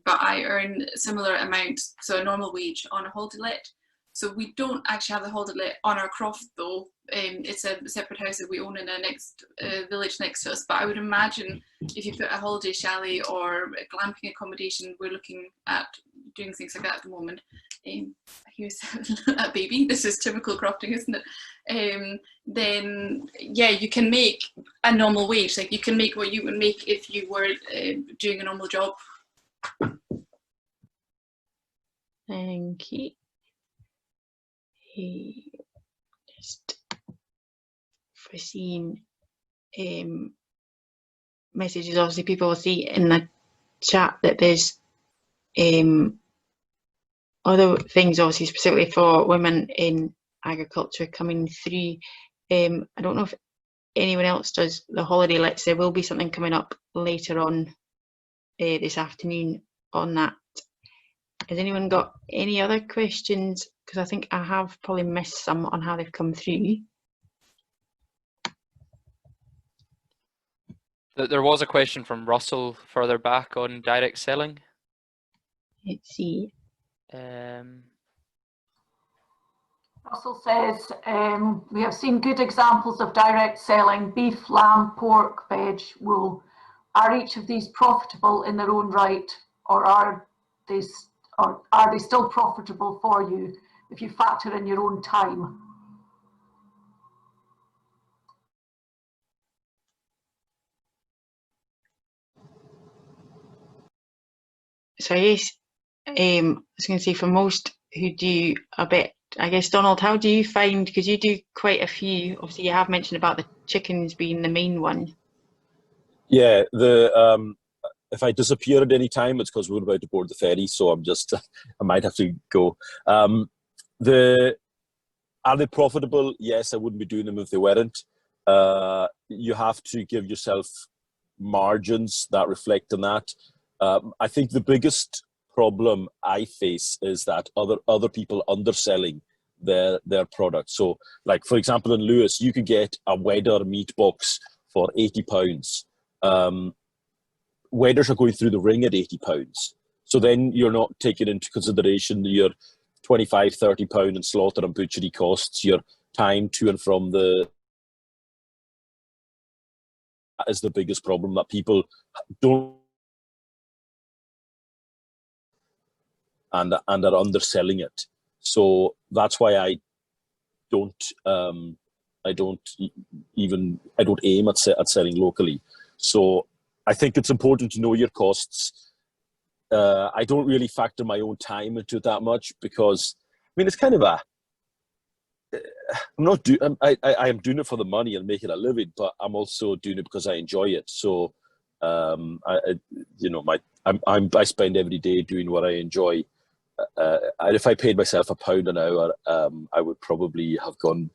but I earn similar amount, so a normal wage on a holiday let. So we don't actually have the holiday let on our croft though. It's a separate house that we own in a next village next to us. But I would imagine if you put a holiday chalet or a glamping accommodation, we're looking at doing things like that at the moment. Here's a baby. This is typical crofting, isn't it? Then yeah, you can make a normal wage. Like, you can make what you would make if you were doing a normal job. Thank you. Just foreseeing messages. Obviously people will see in the chat that there's other things obviously specifically for women in agriculture coming through. I don't know if anyone else does the holiday lets. There will be something coming up later on this afternoon on that. Has anyone got any other questions? Because I think I have probably missed some on how they've come through. There was a question from Russell further back on direct selling. Let's see. Russell says, we have seen good examples of direct selling beef, lamb, pork, veg, wool. Are each of these profitable in their own right, or are they still profitable for you if you factor in your own time? So I guess I was going to say, for most who do a bit, I guess, Donald, how do you find, because you do quite a few, obviously you have mentioned about the chickens being the main one. Yeah, if I disappear at any time, it's because we're about to board the ferry, so I'm just, I might have to go. Are they profitable? Yes, I wouldn't be doing them if they weren't. You have to give yourself margins that reflect on that. I think the biggest problem I face is that other people underselling their product. So, like, for example, in Lewis, you could get a Wedder meat box for £80. Wedders are going through the ring at £80. So then you're not taking into consideration your £25–30 in slaughter and butchery costs, your time to and from the. That is the biggest problem, that people don't and are underselling it. So that's why I don't aim at selling locally. So I think it's important to know your costs. I don't really factor my own time into it that much, because I mean, it's kind of a, I am doing it for the money and making a living, but I'm also doing it because I enjoy it. So I spend every day doing what I enjoy. And if I paid myself £1 an hour, I would probably have gone,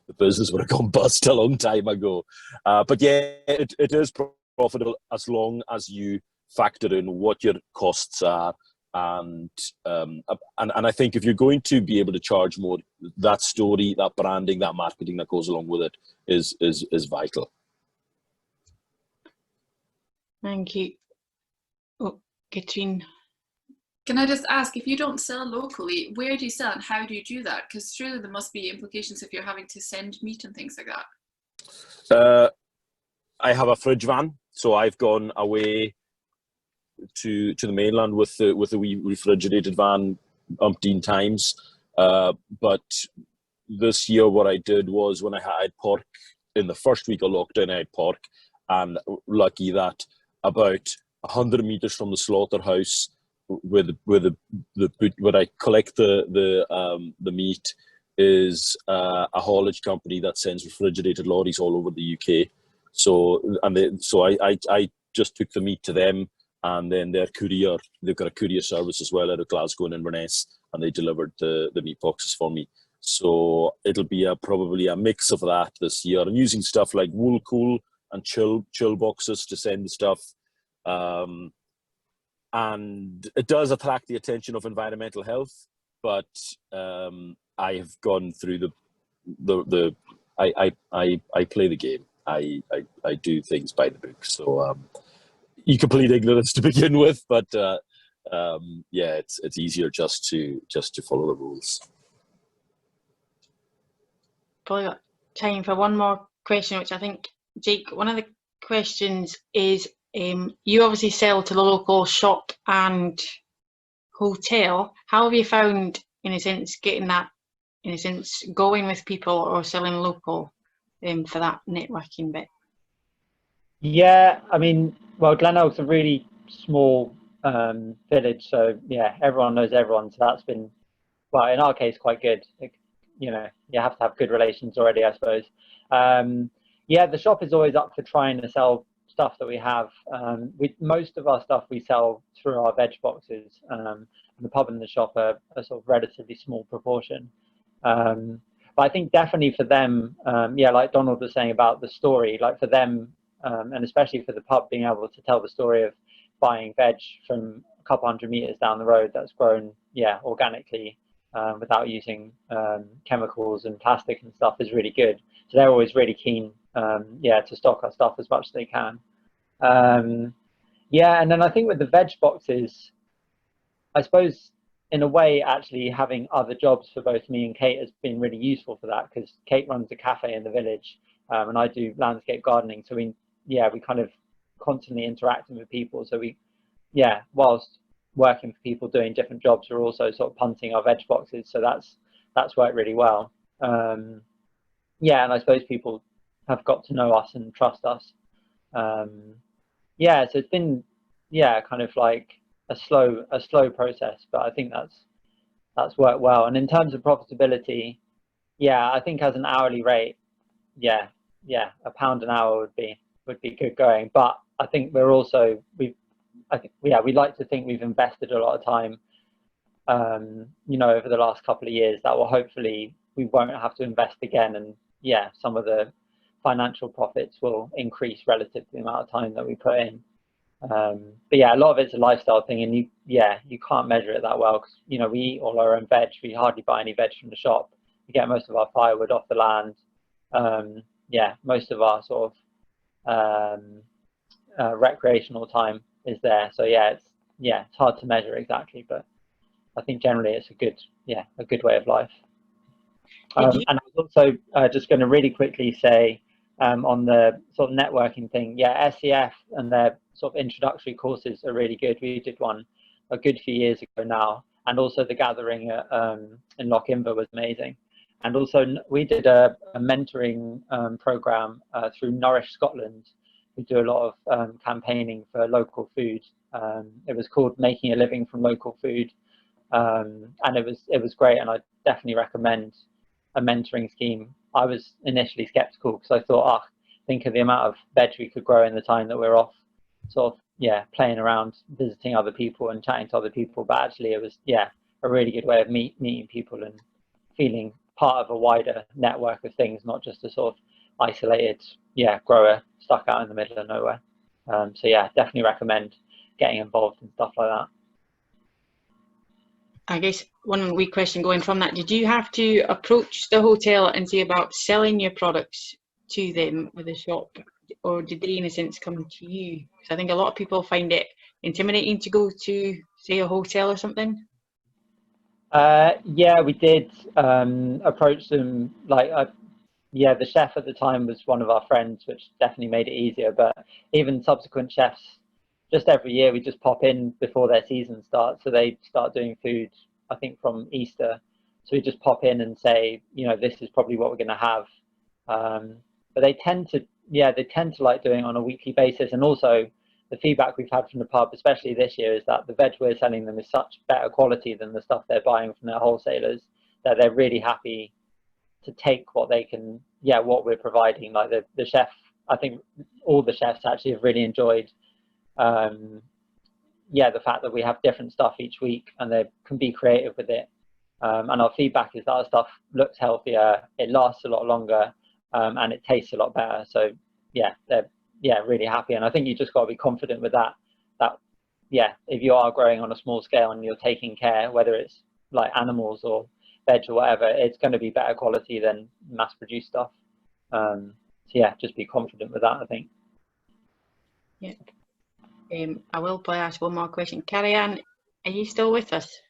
the business would have gone bust a long time ago. But yeah, it is profitable as long as you factor in what your costs are. And I think if you're going to be able to charge more, that story, that branding, that marketing that goes along with it is vital. Thank you. Oh, Katrine. Can I just ask, if you don't sell locally, where do you sell and how do you do that? Because surely there must be implications if you're having to send meat and things like that. I have a fridge van, so I've gone away to the mainland with the wee refrigerated van umpteen times. But this year what I did was when I had pork in the first week of lockdown, I had pork, and lucky that about 100 meters from the slaughterhouse where I collect the meat is a haulage company that sends refrigerated lorries all over the UK. So I just took the meat to them, and then they've got a courier service as well out of Glasgow and Inverness, and they delivered the meat boxes for me. So it'll be probably a mix of that this year. I'm using stuff like Wool Cool and chill boxes to send the stuff. And it does attract the attention of environmental health, but I have gone through I play the game. I do things by the book. So you can plead ignorance to begin with, but yeah, it's easier just to follow the rules. Probably got time for one more question, which I think, Jake, one of the questions is, you obviously sell to the local shop and hotel. How have you found, in a sense, getting that, in a sense, going with people or selling local for that networking bit? Yeah, I mean, well, Glenelg's a really small village, so yeah, everyone knows everyone. So that's been, well, in our case, quite good. You know, you have to have good relations already, I suppose. Yeah, the shop is always up for trying to sell stuff that we have. Most of our stuff we sell through our veg boxes. The pub and the shop are a sort of relatively small proportion. But I think definitely for them, yeah, like Donald was saying about the story, like for them, and especially for the pub, being able to tell the story of buying veg from a couple 100 meters down the road that's grown, yeah, organically, without using chemicals and plastic and stuff is really good. So they're always really keen, yeah, to stock our stuff as much as they can. Yeah, and then I think with the veg boxes, I suppose in a way, actually having other jobs for both me and Kate has been really useful for that, because Kate runs a cafe in the village, and I do landscape gardening. So we kind of constantly interacting with people. So we, yeah, whilst working for people doing different jobs, we're also sort of punting our veg boxes. So that's worked really well. Yeah, and I suppose people have got to know us and trust us. Yeah, so it's been, yeah, kind of like a slow process, but I think that's worked well. And in terms of profitability, yeah, I think as an hourly rate, yeah, £1 an hour would be good going. But I think we're also we like to think we've invested a lot of time, you know, over the last couple of years, that will hopefully we won't have to invest again, and yeah, some of the financial profits will increase relative to the amount of time that we put in. But yeah, a lot of it's a lifestyle thing, and you can't measure it that well, because you know, we eat all our own veg. We hardly buy any veg from the shop. We get most of our firewood off the land. Yeah, most of our sort of recreational time is there. So yeah, it's hard to measure exactly, but I think generally it's a good way of life. And I was also just going to really quickly say, on the sort of networking thing, yeah, SCF and their sort of introductory courses are really good. We did one a good few years ago now, and also the gathering in Lochalsh was amazing. And also we did a mentoring program through Nourish Scotland. We do a lot of campaigning for local food. It was called Making a Living from Local Food, and it was great, and I definitely recommend a mentoring scheme. I was initially skeptical because I thought, think of the amount of veg we could grow in the time that we're off, sort of, yeah, playing around, visiting other people and chatting to other people. But actually it was, yeah, a really good way of meeting people and feeling part of a wider network of things, not just a sort of isolated, yeah, grower stuck out in the middle of nowhere. So yeah, definitely recommend getting involved in stuff like that. I guess one wee question going from that, did you have to approach the hotel and see about selling your products to them with the shop, or did they in a sense come to you? Because I think a lot of people find it intimidating to go to, say, a hotel or something. Yeah, we did approach them. Like, yeah, the chef at the time was one of our friends, which definitely made it easier. But even subsequent chefs, just every year we just pop in before their season starts. So they start doing food, I think, from Easter. So we just pop in and say, you know, this is probably what we're going to have. But they tend to like doing it on a weekly basis. And also the feedback we've had from the pub, especially this year, is that the veg we're selling them is such better quality than the stuff they're buying from their wholesalers, that they're really happy to take what they can, what we're providing. Like the chef, I think all the chefs actually have really enjoyed the fact that we have different stuff each week and they can be creative with it. And our feedback is that our stuff looks healthier, it lasts a lot longer, and it tastes a lot better. So they're really happy. And I think you just got to be confident with that if you are growing on a small scale and you're taking care, whether it's like animals or veg or whatever, it's going to be better quality than mass produced stuff. So just be confident with that, I think. I will probably ask one more question. Carianne, are you still with us?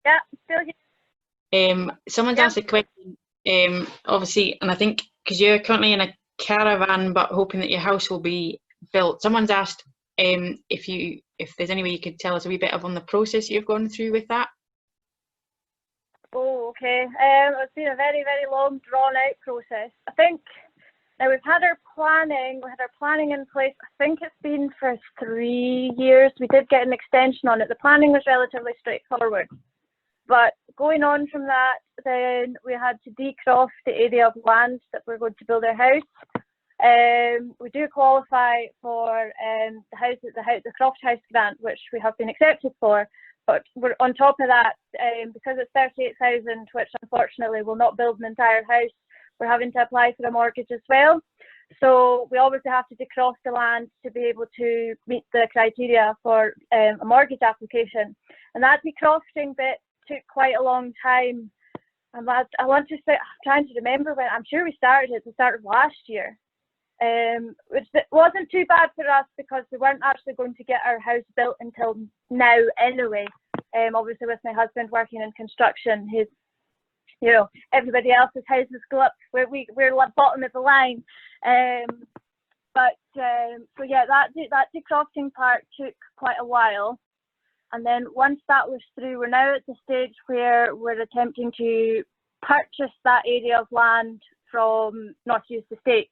Yeah, still here. Someone's asked a question, obviously, and I think because you're currently in a caravan but hoping that your house will be built, someone's asked if there's any way you could tell us a wee bit on the process you've gone through with that. Oh, okay. It's been a very, very long, drawn-out process. I think now we've had our planning in place. I think it's been for 3 years. We did get an extension on it. The planning was relatively straightforward. But going on from that, then we had to decroft the area of land that we're going to build our house. We do qualify for the Croft House grant, which we have been accepted for. But we're on top of that, because it's 38,000, which unfortunately will not build an entire house, we're having to apply for a mortgage as well. So we obviously have to decroft the land to be able to meet the criteria for a mortgage application. And that decrofting bit took quite a long time. And I want to say, I'm trying to remember when, I'm sure we started at the start of last year. Which wasn't too bad for us because we weren't actually going to get our house built until now anyway. Obviously with my husband working in construction, everybody else's houses go up where we're bottom of the line. That decrofting part took quite a while. And then once that was through, we're now at the stage where we're attempting to purchase that area of land from North Uist Estate.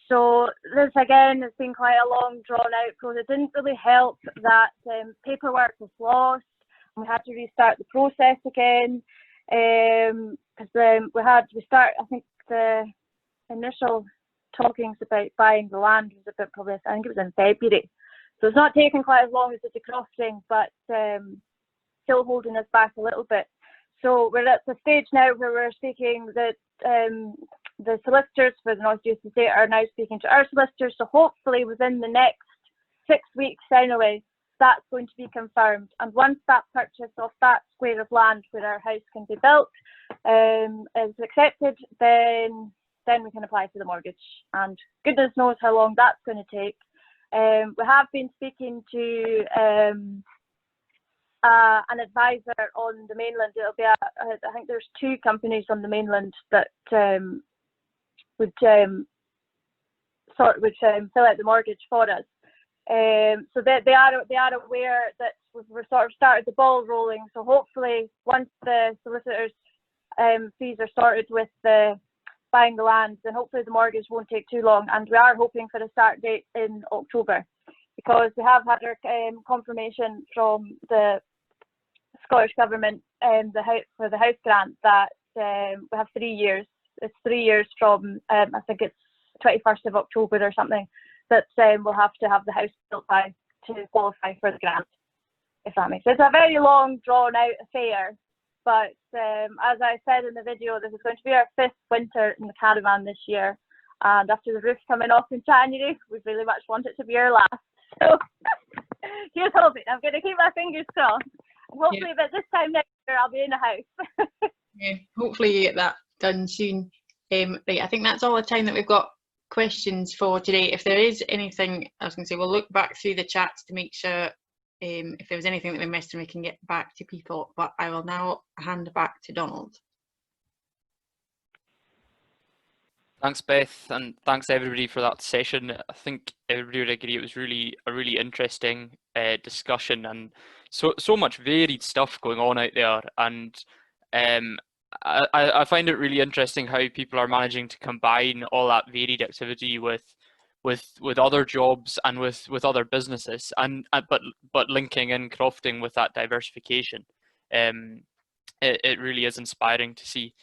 So this again has been quite a long drawn out process. It didn't really help that paperwork was lost and we had to restart the process again. Because I think the initial talkings about buying the land was about probably, I think it was in February. So it's not taken quite as long as the decrofting, but still holding us back a little bit. So we're at the stage now where we're speaking that the solicitors for the North Uist Estate are now speaking to our solicitors. So hopefully within the next 6 weeks anyway, that's going to be confirmed. And once that purchase of that square of land where our house can be built is accepted, then we can apply for the mortgage. And goodness knows how long that's going to take. We have been speaking to an advisor on the mainland. It'll be I think there's 2 companies on the mainland that would fill out the mortgage for us. So they are aware that we're sort of started the ball rolling. So hopefully once the solicitors' fees are sorted with the buying the land, then hopefully the mortgage won't take too long. And we are hoping for a start date in October, because we have had our confirmation from the Scottish Government for the house grant that we have 3 years. It's 3 years from I think it's 21st of October or something that we'll have to have the house built by to qualify for the grant, if that makes sense. It's a very long drawn out affair, but as I said in the video, this is going to be our 5th winter in the caravan this year, and after the roof coming off in January, we really much want it to be our last. So here's hoping. I'm going to keep my fingers crossed. And hopefully by this time next year I'll be in a house. Hopefully you get that done soon. Right, I think that's all the time that we've got questions for today. If there is anything, I was going to say, we'll look back through the chats to make sure if there was anything that we missed, and we can get back to people. But I will now hand back to Donald. Thanks, Beth, and thanks everybody for that session. I think everybody would agree it was really a really interesting discussion, and so much varied stuff going on out there. And I find it really interesting how people are managing to combine all that varied activity with other jobs and with other businesses, and but linking in crofting with that diversification. It really is inspiring to see.